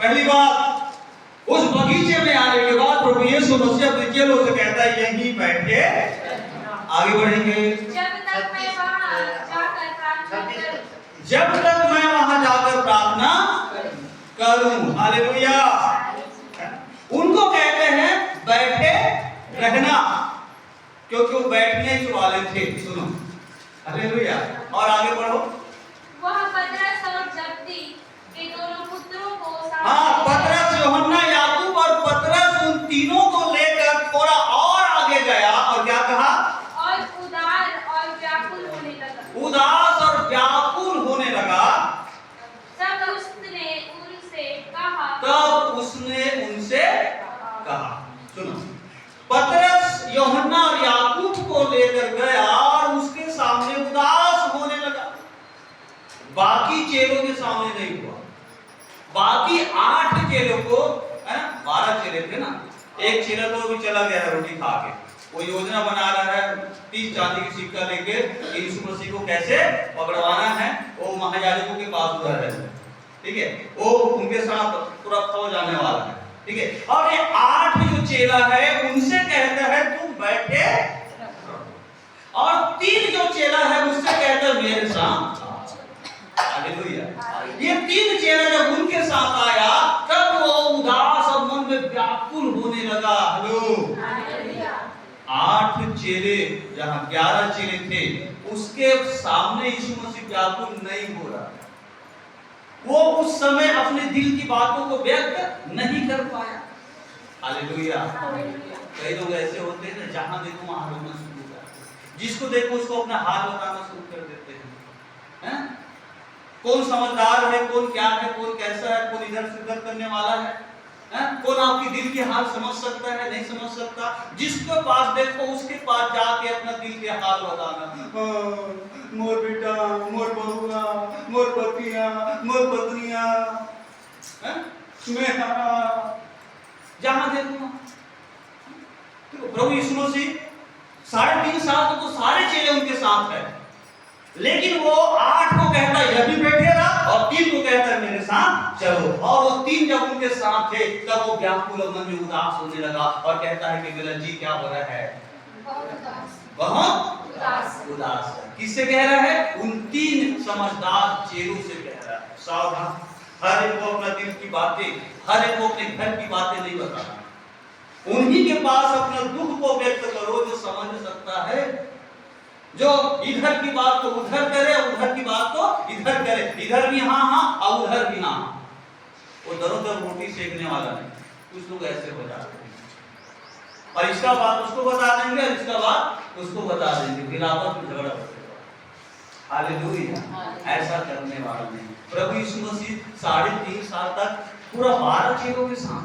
पहली बात, उस बगीचे में आने के बाद प्रभु यीशु मसीह अपने चेलों से कहता है यहीं बैठे। आगे बढ़ेंगे। जब तक मैं वहां जाकर प्रार्थना करूं। हालेलुया। उनको कहते हैं बैठे रहना, क्योंकि वो बैठने ही वाले थे। सुनो, हालेलुया। और आगे बढ़ो। वह पतरस और जब्दी के दोनों पुत्रों को हाँ, पतरस, यूहन्ना, याकूब और पतरस उन तीनों को लेकर थोड़ा और आगे गया और क्या कहा? और उदास और व्याकुल होने लगा। उदास और व्याकुल होने लगा। तब उसने उनसे कहा। सुनो, पतरस यूहन्ना और याकूब को लेकर गया और उसके सामने उदास होने लगा। बाकी चेलों के सामने नहीं हुआ। बाकी 8 चेलों को, 12 चेले थे ना, एक चेला तो अभी चला गया है रोटी खा के। वो योजना बना रहा है 30 चांदी की सिक्का लेके यीशु मसीह को कैसे पकड़वाना है। वो महायाजकों के पास उधर है, ठीक है, वो उनके साथ पूरा फौज आने वाला है, ठीक है। और ये 8 जो चेला है उनसे कहता है तुम बैठे, और 3 जो चेला है उससे कहता है मेरे साथ। हालेलुया। ये 3 चेला जब उनके साथ आया तब वो उदास और मन में व्याकुल होने लगा। हेलो, 8 चेले जहां 11 चेले थे उसके सामने यीशु मसीह व्याकुल नहीं हो रहा। वो उस समय अपने दिल की बातों को व्यक्त नहीं कर पाया। हालेलुया। कई लोग ऐसे होते हैं जहां देखो वहां रोना शुरू कर, जिसको देखो उसको अपना हाल बताना शुरू कर देते हैं। कौन समझदार है, कौन क्या है, कौन कैसा है, कौन इधर से उधर करने वाला है, कौन आपकी दिल की हाल समझ सकता है, नहीं समझ सकता। जिसके पास देखो उसके पास जाके अपना दिल के हाल बताना। मोर बेटा, मोर बहुआ, मोर पतिया, मोर पत्निया, जहां देखो। तो प्रभु यीशु मसीह 3.5 साल तो सारे चेले उनके साथ है, लेकिन वो 8 को कहता है यह भी बैठे रहा और 3 को कहता है मेरे साथ चलो। और वो 3 जब उनके साथ थे तब वो व्याकुल और मन में उदास होने लगा और कहता है कि मिलन जी क्या हो रहा है? बहुत उदास है। किससे कह रहा है? उन 3 समझदार चेलों से कह रहा है। सावधान, हर एक को अपना दिल की बातें, हर एक को अपने घर की बातें नहीं बताना। उन्हीं के पास अपना दुख को व्यक्त करो जो समझ सकता है, जो इधर की बात को उधर करे, उधर की बात को इधर करे, इधर भी हाँ हाँ और उधर भी हाँ। वो दरों दर रोटी सेकने वाला नहीं। कुछ लोग ऐसे हो जाते हैं और इसका बात उसको बता देंगे और इसका बात उसको बता देंगे, फिर आपस में झगड़ा होगा। हालेलुया। ऐसा करने वाला नहीं। प्रभु यीशु मसीह 3.5 साल तक पूरा 12 चेलों के साथ।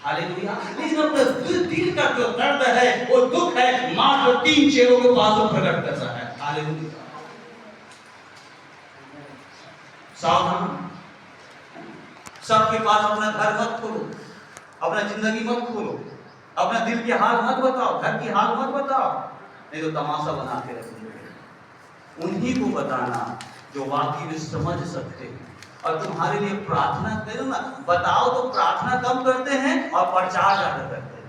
हालेलुया। लेकिन अपने दिल का जो दर्द है, वो दुख है, मात्र 3 चेलों के पास वो प्रकट कर रहा है। हालेलुया। सावधान, सबके पास अपना घर मत खोलो, अपना जिंदगी मत खोलो, अपना दिल की हाल मत बताओ, घर की हाल मत बताओ, नहीं तो तमाशा बना के रखोगे। उन्हीं को बताना जो वाकई में समझ सकते हैं और तुम्हारे लिए प्रार्थना करो ना। बताओ तो प्रार्थना कम करते हैं और प्रचार ज्यादा करते हैं।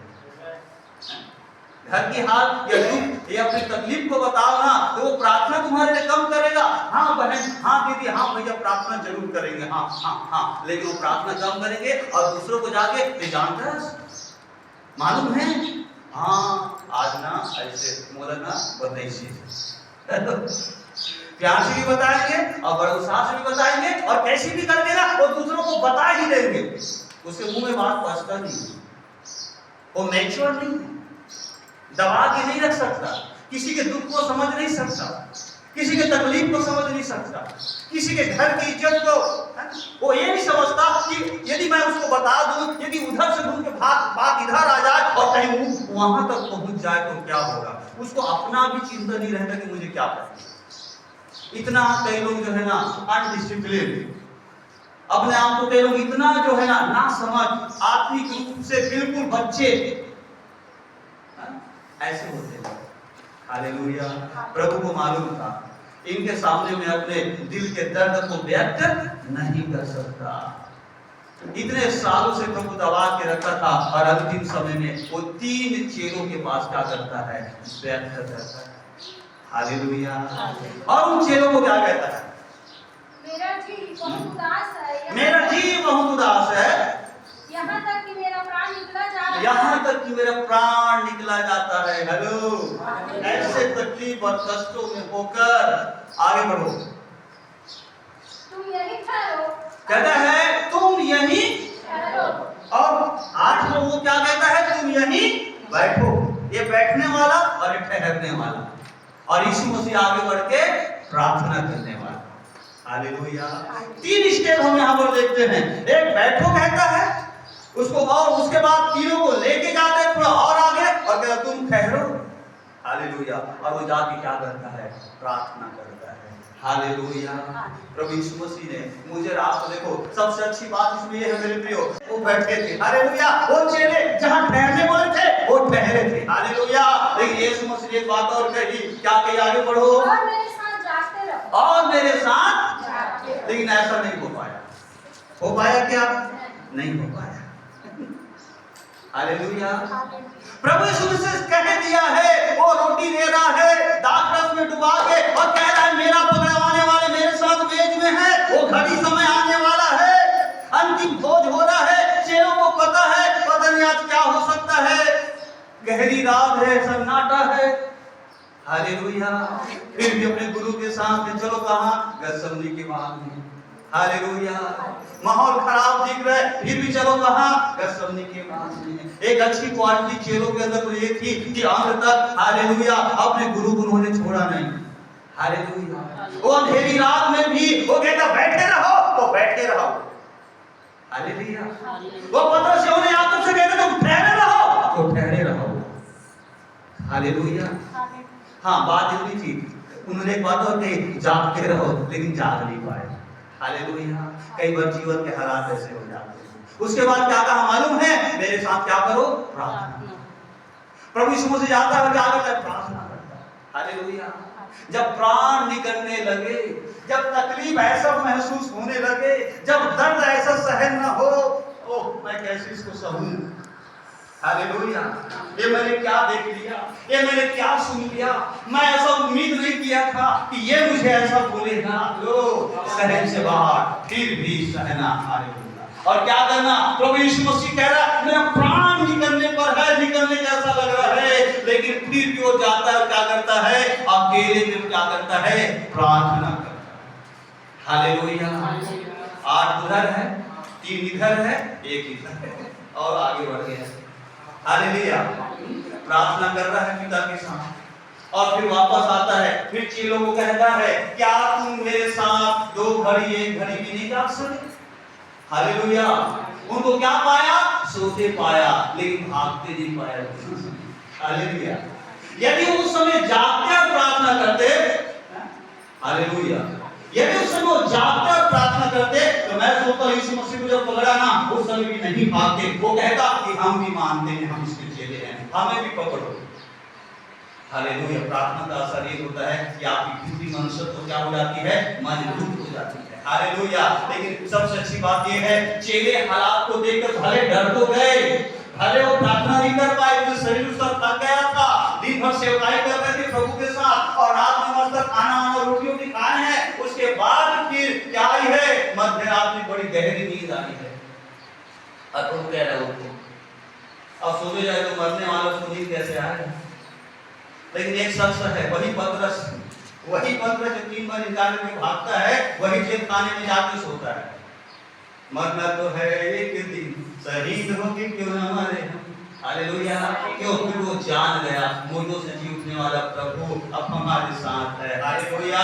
घर की हाल या दुख या अपनी तकलीफ को बताओ ना तो वो प्रार्थना तुम्हारे लिए कम करेगा। हाँ बहन, हाँ दीदी, हाँ भैया, प्रार्थना जरूर करेंगे, हाँ हाँ हाँ, लेकिन वो प्रार्थना कम करेंगे और दूसरों को जाके जानता है, मालूम है, हाँ आज ना ऐसे मोला ना बताइए। प्यार से भी बताएंगे और बड़े उत्साह से भी बताएंगे और कैसी भी करके ना वो दूसरों को बता ही देंगे। उसके मुंह में बात पचता नहीं, वो मैच्योर नहीं है, दबा के नहीं रख सकता, किसी के दुख को समझ नहीं सकता, किसी के तकलीफ को समझ नहीं सकता, किसी के घर की इज्जत को वो ये नहीं समझता कि यदि मैं उसको बता दूं, यदि उधर से दूं के बात इधर आ जाए और कहीं वो वहां तक पहुंच जाए तो क्या होगा। उसको अपना भी चिंता नहीं रहता कि मुझे क्या करना। इतना कई लोग जो है ना अनडिसिप्लिन, अपने आप को कई लोग इतना जो है ना समझ, आत्मिक रूप से बिल्कुल बच्चे ऐसे होते हैं। हालेलुया। प्रभु को मालूम था इनके सामने मैं अपने दिल के दर्द को व्यक्त नहीं कर सकता। इतने सालों से प्रभु दबा के रखा था और अंतिम समय में वो 3 चेलों के पास क्या करता है, व्यक्त करता है। हालेलुया। और उन चेलों को क्या कहता है, मेरा जी बहुत उदास है, मेरा जी बहुत उदास है, यहाँ तक कि मेरा प्राण निकला जा रहा है। यहाँ तक कि मेरा प्राण निकला जाता है। हेलो, ऐसे तकलीफ और कष्टों में होकर आगे बढ़ो। तुम यहीं ठहरो, कहता है तुम यहीं, ठहरो। और 8 लोगों को क्या कहता है, तुम यहीं बैठो। ये बैठने वाला और ये ठहरने वाला, और यीशु मसीह आगे बढ़ के प्रार्थना करने वाला। हालेलुया। 3 स्टेप हम यहाँ पर देखते हैं। एक बैठो कहता है उसको, और उसके बाद तीनों को लेके जाते हैं थोड़ा और आगे और कहता तुम ठहरो। हालेलुया। और वो जाके क्या करता है, प्रार्थना करता है। हालेलुया। प्रभु यीशु मसीह ने मुझे और आपको, देखो सबसे अच्छी बात इसमें ये है मेरे प्रियो, वो बैठे थे। हालेलुया। वो चेले जहां ठहरने बोले थे वो ठहरे थे। हालेलुया। लेकिन यीशु मसीह ने एक बात और कही, क्या कही, आगे बढ़ो और मेरे साथ जागते रहो, और मेरे साथ जागते रहो। लेकिन ऐसा नहीं हो पाया। हो पाया क्या, नहीं हो पाया। हालेलुया। प्रभु यीशु मसीह कह दिया है, वो रोटी दे रहा है दाखरस में डुबा के और कह रहा है मेरा पकड़वाने वाले मेरे साथ मेज में है, वो घड़ी समय आने वाला है, अंतिम भोज हो रहा है। चेलों को पता है, पता नहीं आज क्या हो सकता है, गहरी रात है, सन्नाटा है। हालेलुया। फिर भी अपने गुरु के साथ चलो कहां, गethsemane के बाग में। हालेलुया। माहौल खराब दिख रहा है, फिर भी चलो कहां, गethsemane के बाग में। एक अच्छी क्वालिटी चेलों के अंदर तो ये थी कि अंत तक, हालेलुया, अपने गुरु को उन्होंने छोड़ा नहीं। हालेलुया। वो अंधेरी रात में भी वो कहता बैठे रहो तो बैठे रहो। हालेलुया। वो पतरस यूहन्ना याकूब से कहते तुम ठहरे रहो तो ठहरे रहो। हालेलुया। हाँ, बात इतनी थी, उन्होंने एक बात और कही, जागते रहो, लेकिन जाग नहीं पाए। हालेलुया। कई बार जीवन के हालात ऐसे हो जाते हैं। उसके बाद क्या कहा मालूम है, मेरे साथ क्या करो, प्रार्थना। प्रभु यीशु मसीह जाता है, क्या करता है, प्रार्थना करता है। हालेलुया। जब प्राण निकलने लगे, जब तकलीफ ऐसा महसूस होने लगे, जब दर्द ऐसा सहन न हो, ओह मैं कैसे इसको सहूं। हालेलुया। ये मैंने क्या देख लिया, ये मैंने क्या सुन लिया, मैं ऐसा उम्मीद नहीं किया था कि ये मुझे ऐसा बोलेगा। लो सहन से बाहर, फिर भी सहना। हालेलुया। और क्या करना, प्रभु यीशु मसीह कह रहा है मेरा प्राण निकलने पर है, निकलने जैसा लग रहा है, लेकिन फिर भी वो जाता है और क्या करता है, अकेले में क्या करता है, प्रार्थना करता है। हालेलुया। 8 उधर है, 3 इधर है, 1 इधर है, और आगे बढ़ गया। हालेलुया। प्रार्थना कर रहा है पिता के साथ, और फिर वापस आता है, फिर चेलों को कहता है क्या तुम मेरे साथ 2 घड़ी 1 घड़ी भी नहीं जाग सके। हालेलुया। उनको क्या पाया, सोते पाया, लेकिन भागते नहीं पाया। हालेलुया। यदि उस समय जागते और प्रार्थना करते, हालेलुया, यदि उस समय वो जागते और प्रार्थना करते, तो मैं सोचता यीशु मसीह को जब पकड़ा ना, उस समय भी नहीं भागते। वो कहता कि हम भी मानते हैं, हम इसके चेले हैं, हमें भी पकड़ो। हालेलुया। प्रार्थना का असर ये होता है कि आपकी भीतरी मनुष्यत्व क्या हो जाती है, मजबूत हो जाती है। हालेलुया। लेकिन सबसे अच्छी बात ये है, चेले हालात को देखकर भले डर तो गए, भले वो प्रार्थना नहीं कर पाए, क्योंकि शरीर उसका थक गया था, दिन भर सेवकाई कर रहे थे प्रभु के साथ, और रात में मस्त खाना और रोटियों की खाए हैं। उसके बाद फिर क्या आई है, मध्य रात में बड़ी गहरी नींद आई है। अब तुम कह रहे हो अब सोने जाए तो मरने वालों को नींद कैसे आए। लेकिन एक शख्स है, वही पतरस जो 3 बार निकालने में भागता है, वही जेल खाने में जाके सोता है। मरना तो है एक दिन, शहीद होके क्यों न मरे। हालेलुया। क्यों, फिर वो जान गया मुर्दों से जी उठने वाला प्रभु अब हमारे साथ है। हालेलुया।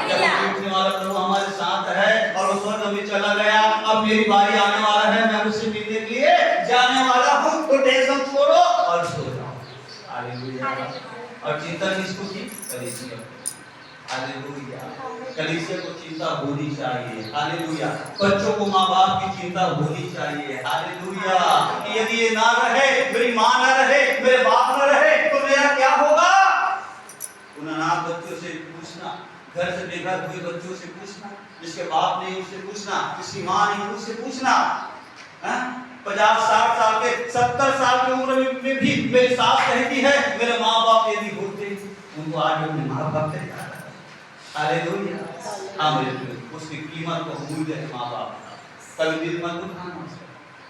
जब जी उठने वाला प्रभु हमारे साथ है और वो स्वर्ग में चला गया, अब मेरी बारी आने वाला है, मैं उससे मिलने के लिए जाने वाला हूँ, तो टेंशन छोड़ो और सो जाओ। हालेलुया। और चिंता किसको की, कलीसिया। हालेलुया। कलीसिया को चिंता होनी चाहिए। हालेलुया। बच्चों को माँ बाप की चिंता होनी चाहिए। हालेलुया। कि यदि ये ना रहे, मेरी माँ ना रहे, मेरे बाप ना रहे, तो मेरा क्या होगा। उन अनाथ बच्चों से पूछना, घर से बेघर हुए बच्चों से पूछना, जिसके बाप नहीं उससे पूछना, जिसकी माँ नहीं उससे पूछना। 50-60 साल के 70 साल की उम्र में भी मेरी सास कहती है मेरे माँ बाप यदि होते उनको आज अपने माँ बाप हालेलुया। हाँ मेरे उसकी कीमत को मूल्य है माँ बाप का, कभी दिल मत दुखाना।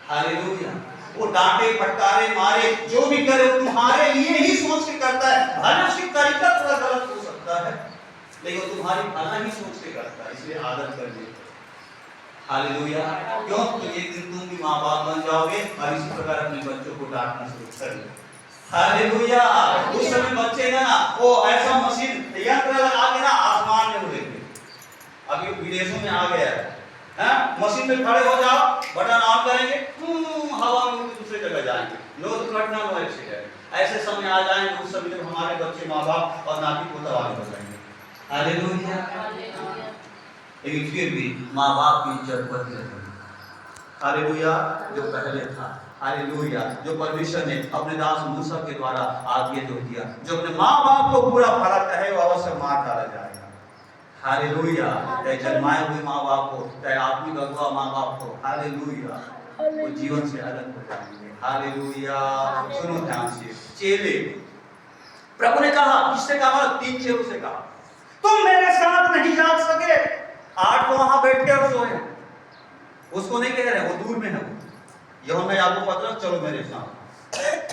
हालेलुया। वो डांटे फटकारे मारे जो भी करे वो तुम्हारे लिए ही सोच के करता है। भले उसकी तरीका थोड़ा गलत हो सकता है लेकिन वो तुम्हारी भला ही सोच के करता है, इसलिए आदत कर ले। हालेलुया। क्यों? तो एक दिन तुम भी माँ बाप बन जाओगे और इसी प्रकार अपने बच्चों को डांटना शुरू कर दो। हालेलुया। उस समय बच्चे ना वो ऐसा मशीन यंत्र लगा के ना आसमान में उड़ेंगे। अब ये विदेशों में आ गया है, मशीन में खड़े हो जाओ, बटन ऑन करेंगे, हवा में दूसरे जगह जाएंगे। नो दुर्घटना नो एक्सीडेंट। ऐसे समय आ जाएंगे उस समय जब हमारे बच्चे माँ बाप और नाती पोता वाले हो जाएंगे। हालेलुया। लेकिन फिर भी माँ बाप की इज्जत बढ़ती रहेगी। हालेलुया। जो पहले था, हालेलुया, जो परमेश्वर ने अपने दास मूसा के द्वारा आज्ञा जो दिया, जो अपने माँ बाप को पूरा भला कहे वो अवश्य मार डाला जाएगा। हालेलुया। चाहे जन्माए हुए माँ बाप को, चाहे आत्मिक अगुआ माँ बाप को, हालेलुया, वो जीवन से अलग हो जाएंगे। हालेलुया। सुनो ध्यान से, चेले, प्रभु ने कहा, किससे कहा? 3 चेलों से कहा, तुम मेरे साथ नहीं जा सके। 8 तो वहां बैठ के और सोए, उसको नहीं कह रहे, वो दूर में है। यूहन्ना याकूब पतरस, चलो मेरे साथ,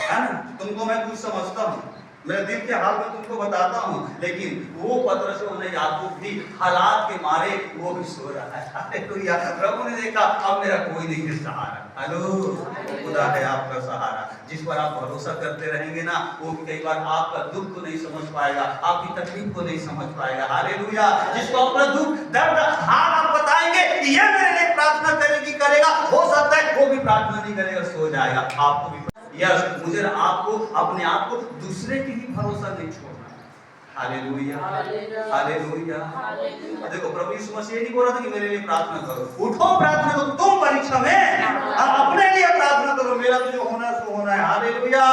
है ना? तुमको मैं कुछ समझता हूँ, मेरे दिल के हाल में तुमको बताता हूँ। लेकिन वो पतरस और याकूब भी हालात के मारे वो भी सो रहा है। हालेलुया। प्रभु ने देखा अब मेरा कोई नहीं है सहारा। हेलो, खुदा है आपका सहारा। जिस पर आप भरोसा करते रहेंगे ना, वो कई बार आपका दुख को नहीं समझ पाएगा, आपकी तकलीफ को नहीं समझ पाएगा। हालेलुया। जिसको अपना दुख दर्द हाल आप बताएंगे कि ये मेरे लिए प्रार्थना करेगा, हो सकता है वो भी प्रार्थना नहीं करेगा, सो जाएगा। आपको भी यस, मुझे आपको अपने आप को दूसरे की ही भरोसा नहीं छोड़ना है। हालेलुया। हालेलुया। देखो प्रभु यीशु मसीह नहीं बोल रहा था कि मेरे लिए प्रार्थना करो, उठो प्रार्थना करो, तुम परीक्षा में अपने लिए प्रार्थना करो, मेरा तो जो होना है सो होना है। हालेलुया।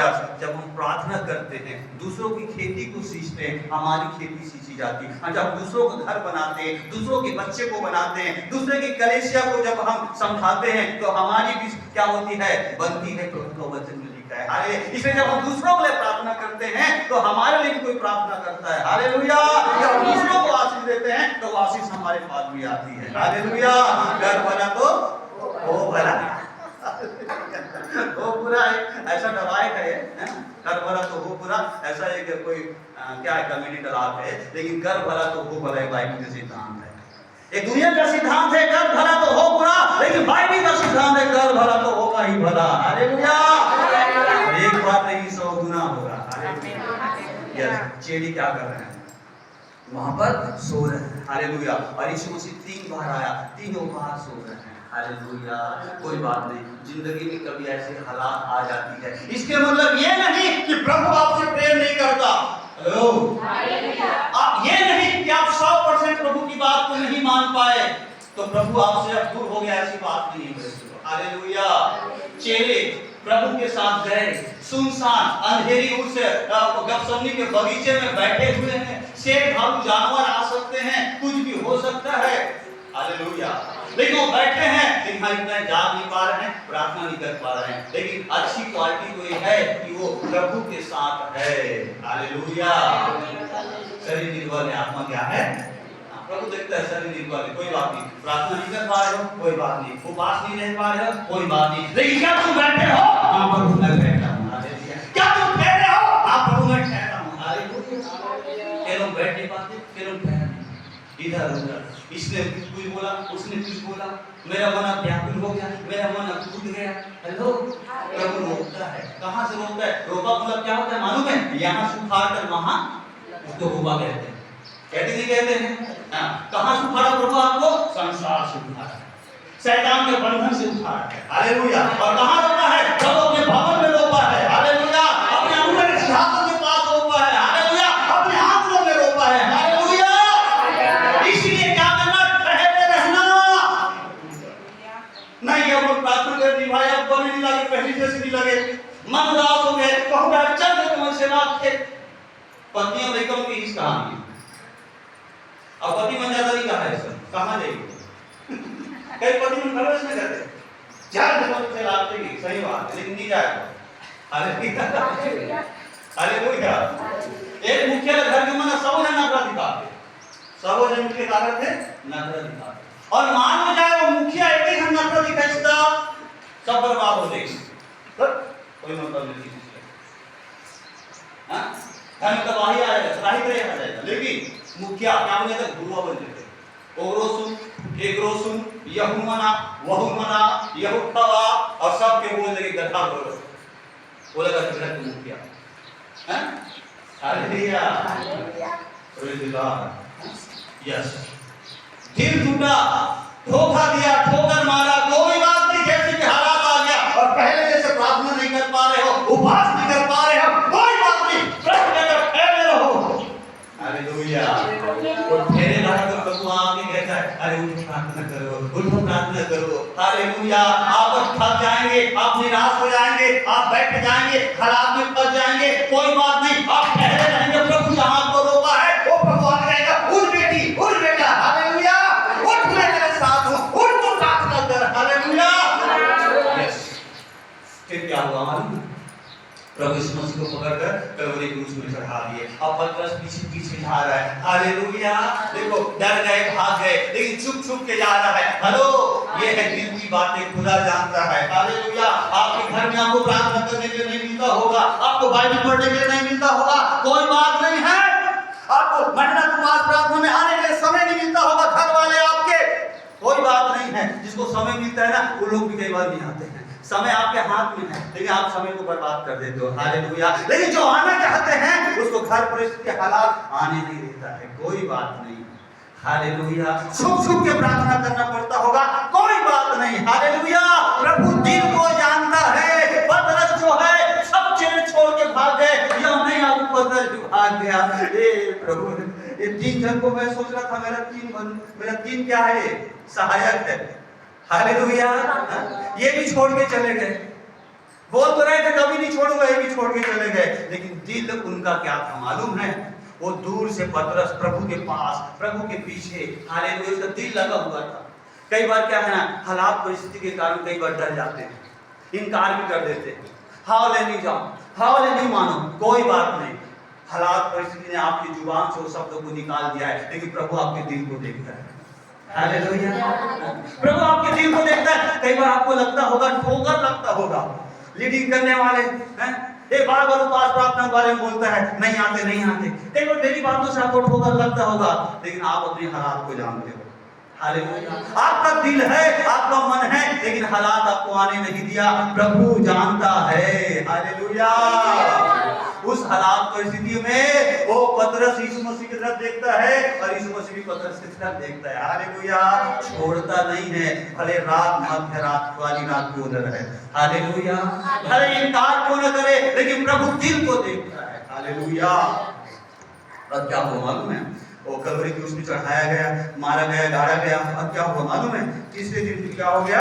यस, जब हम प्रार्थना करते हैं, दूसरों की खेती को सींचते हैं, हमारी खेती सींची जाती है। जब हम दूसरों का घर बनाते हैं, दूसरों के बच्चे को बनाते हैं, दूसरे की कलीसिया को जब हम समझाते हैं तो हमारी भी क्या होती है? बनती है। प्रभु का वचन में लिखा है। हाले, इसलिए जब हम दूसरों के लिए प्रार्थना करते हैं तो हमारे लिए भी कोई प्रार्थना करता है। हालेलुया। जब हम दूसरों को आशीष देते हैं तो आशीष हमारे पास भी आती है। हालेलुया। घर भला तो हो भला, वो पूरा ऐसा दवाई है, कर भला तो हो पूरा, ऐसा है कि कोई क्या है कम्युनिटी लाभ है, लेकिन कर भला तो हो भला बाइबल का सिद्धांत है। एक दुनिया का सिद्धांत है कर भला तो हो बुरा, लेकिन बाइबल का सिद्धांत है कर भला तो होगा ही भला। हालेलुया। एक बात नहीं 100 गुना होगा। हालेलुया। यस, चेली क्या कर रहे हैं? वहां पर सो रहे हैं। हालेलुया। और यीशु मसीह 3 बार आया, तीनों बार सो रहे हैं। हालेलुया। कोई बात नहीं, जिंदगी में कभी ऐसे हालात आ जाती है, इसके मतलब ये नहीं कि प्रभु आपसे प्रेम नहीं करता। हेलो, आप ये नहीं कि आप 100% प्रभु की बात को नहीं मान पाए तो प्रभु आपसे अब दूर हो गया, ऐसी बात नहीं है। हालेलुया। चेले प्रभु के साथ गए, सुनसान अंधेरी उस गपसमनी के बगीचे में बैठे हुए हैं। शेर भालू जानवर आ सकते हैं, कुछ भी हो सकता है। हालेलुया। लेकिन वो बैठे हैं, लेकिन इतना जाग नहीं पा रहे हैं, प्रार्थना नहीं कर पा रहे हैं। लेकिन अच्छी क्वालिटी तो ये है कि वो प्रभु के साथ है। हालेलुया। शरीर निर्बल है, आत्मा क्या है? प्रभु देखता है शरीर निर्बल है, कोई बात नहीं, प्रार्थना नहीं कर पा रहे हो, कोई बात नहीं, उपवास नहीं रह पा रहे हो, कोई बात नहीं, लेकिन क्या तुम बैठे हो? हाँ प्रभु मैं बैठा हूँ। हालेलुया। क्या तुम ठहरे हो? हाँ प्रभु मैं ठहरा हूँ। हालेलुया। ये लोग बैठ नहीं पाते, ये लोग ठहर इधर उधर, इसने कुछ बोला, उसने कुछ बोला, मेरा मन व्याकुल हो गया, मेरा मन टूट गया। हेलो, प्रभु रोकता है। कहाँ से रोकता है? रोका मतलब क्या होता है मालूम है? यहाँ से उखाड़ कर वहाँ उसको हुआ कहते हैं। कहते नहीं कहते हैं? कहाँ से उखाड़ा प्रभु आपको? संसार से उखाड़ा, शैतान के बंधन से उखाड़ा है। हालेलुया। और कहाँ रोका है? प्रभु अपने भवन में रोका है। हालेलुया। अपने अंदर के सिंहासन के पास रोका है। हालेलुया। अपने आंखों में रोका है। हालेलुया। इसलिए क्या करना? ठहरे रहना। नहीं अब प्रार्थना करनी भाई, अब बने नहीं लगे, पहली जैसे नहीं लगे, मन उदास हो गए, कहूँ चल गए मन से बात थे। पत्नियों बेगम की इस कहानी, अब पति मन ज्यादा नहीं कहा है सर, कहाँ जाएगी? कई पति मन प्रवेश नहीं करते, चल सोच से लाते ही सही बात है, लेकिन नहीं जाएगा। हालेलुया। एक मुखिया घर के मना सब जन नफरत दिखाते, सब जन के कारण थे नफरत दिखाते, और मान लो जाए वो मुखिया एक ही जन नफरत दिखाता, सब बर्बाद हो जाएगी, कोई मतलब नहीं। हाँ, घर में तबाही आएगा, तबाही करेगा जाएगा, लेकिन मुखिया क्या बने थे, गुरुआ बन जाते, ओरोसुम एग्रोसुम यहुमना वहुमना यहुखवा, और सब के बोल लगे गधा बोलो, बोला घर के मुखिया। हैं? Hallelujah, praise the Lord. Yes, दिल टूटा, धोखा दिया, ठोकर मारा, कोई बात नहीं, जैसे कि हालात आ गया और पहले जैसे प्रार्थना नहीं कर पा रहे हो, उपवास नहीं कर पा रहे हो, कोई बात नहीं, प्रभु के तरफ ठहरे रहो। हालेलुया। और ठहरे रहा तो प्रभु आके कहता है, अरे उठ प्रार्थना करो, उठ प्रार्थना करो। हालेलुया। आप थक जाएंगे, आप निराश हो जाएंगे, आप बैठ जाएंगे, हालात में फंस जाएंगे, कोई बात नहीं, आप ठहरे रहेंगे। प्रभु जहां आपको रोका है वो प्रभु आ जाएगा, उठ बेटी, उठ बेटा, हालेलुया, उठ मैं तेरे साथ हूं, उठ तो प्रार्थना कर, हालेलुया। यस, फिर क्या हुआ मालूम? प्रभु यीशु मसीह को पकड़कर कलवरी क्रूस में चढ़ा दिए। अब पतरस पीछे पीछे जा रहा है, हालेलुया। देखो डर गए, भाग गए, लेकिन छुप छुप के जा रहा है। हेलो, ये है दिल की बातें, खुदा जानता है। हालेलुया। आपके घर में आपको प्रार्थना करने के लिए नहीं मिलता होगा, आपको बाइबल पढ़ने के लिए नहीं मिलता होगा, कोई बात नहीं है। आपको मेहनत उपवास प्रार्थना में आने के लिए समय नहीं मिलता होगा, घर वाले आपके, कोई बात नहीं है। जिसको समय मिलता है ना, वो लोग भी कई बार नहीं आते हैं। समय आपके हाथ में है, लेकिन आप समय को बर्बाद कर देते हो। हालेलुया। लेकिन जो आना चाहते हैं उसको घर परिस्थिति हालात आने नहीं देता है, कोई बात नहीं। हालेलुया। छुप छुप के प्रार्थना करना पड़ता होगा, कोई बात नहीं। हालेलुया। प्रभु दिल को जानता है। पतरस जो है सब चीजें छोड़ के भाग गए, यह नहीं आगे पतरस भी भाग गया। ए प्रभु, ये तीन जन को मैं सोच रहा था, मेरा तीन क्या है, सहायक है। हालेलुया। ये भी छोड़ के चले गए, बोल तो रहे थे कभी नहीं छोड़ूंगा, ये भी छोड़ के चले गए, लेकिन दिल उनका क्या था मालूम है? वो दूर से पतरस प्रभु के पास, प्रभु के पीछे, हालेलुया, उसका दिल लगा हुआ था। कई बार क्या है ना, हालात परिस्थिति के कारण कई बार डर जाते हैं, इनकार भी कर देते हैं, हावले नहीं जाओ, हावले नहीं मानो, कोई बात नहीं। हालात परिस्थिति ने आपकी जुबान से वो शब्दों को निकाल दिया है, लेकिन प्रभु आपके दिल को देखता है। हालेलुया। प्रभु आपके दिल को देखता है। कई बार आपको लगता होगा, ठोकर लगता होगा, लीडिंग करने वाले हैं, एक बार उपवास प्रार्थना के बारे में बोलता है, नहीं आते नहीं आते, कई बार मेरी बातों से आपको ठोकर लगता होगा, लेकिन आप अपने हालात को जानते हो। हालेलुया। आपका दिल है, आपका मन है, लेकिन हालात आपको आने नहीं दिया, प्रभु जानता है। हालेलुया। उस हालात परिस्थिति में वो पतरस यीशु मसीह की तरफ देखता है और यीशु मसीह भी पतरस की तरफ देखता है। हालेलुया। छोड़ता नहीं है, भले रात मध्य रात वाली रात क्यों न रहे। हालेलुया। भले इनकार क्यों न करे, लेकिन प्रभु दिल को देखता है। हालेलुया। अब क्या हुआ मालूम है? वो कलवरी क्रूस पे चढ़ाया गया, मारा गया, गाड़ा गया। अब क्या हुआ मालूम है? तीसरे दिन क्या हो गया?